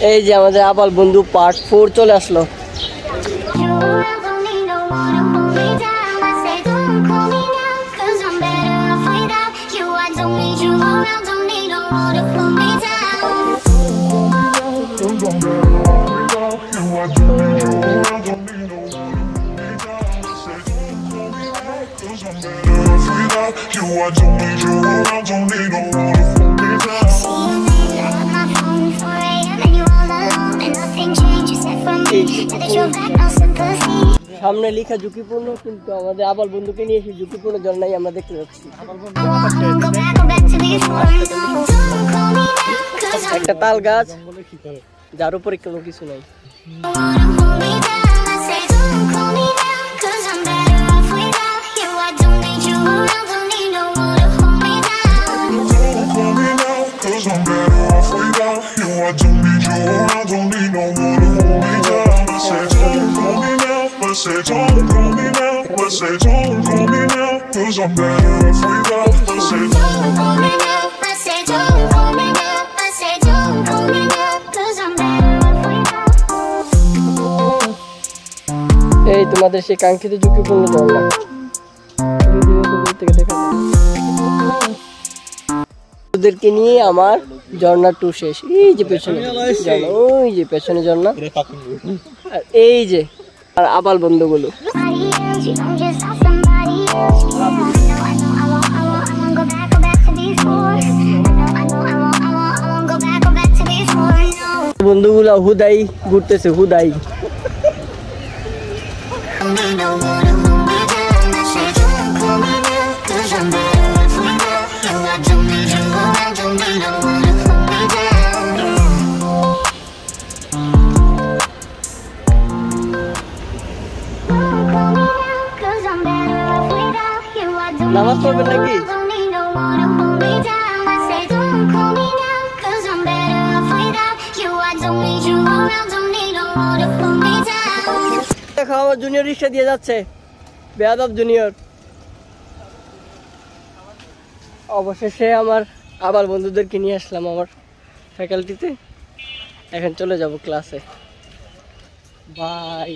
এই যে আমাদের আবাল বন্ধু পার্ট 4 চলে আসলো। সামনে লেখা ঝুঁকিপূর্ণ, কিন্তু আমাদের আবাল বন্ধুকে নিয়ে এসে ঝুঁকিপূর্ণ ঝর্ণাই আমরা দেখতে যাচ্ছি। একটা তাল গাছ যার উপরে কোনো কিছু নাই। এই তোমাদের সেই কাঙ্ক্ষিত ঝুঁকিপূর্ণ ঝর্ণা ওদেরকে নিয়ে আমার ঝর্ণা 2 শেষ। এই যে পেছনে ঝর্ণা, ওই যে পেছনে ঝর্ণা, আর এই যে আর আবাল বন্ধুগুলো। বন্ধুগুলো হুদাই ঘুরতেছে, হুদাই। নামাজ পড়বেন নাকি? দেখো আমার জুনিয়র রিক্সা দিয়ে যাচ্ছে, বেয়াদব জুনিয়র। অবশেষে আমার আবার বন্ধুদেরকে নিয়ে আসলাম আমার ফ্যাকাল্টিতে। এখন চলে যাব ক্লাসে। বাই।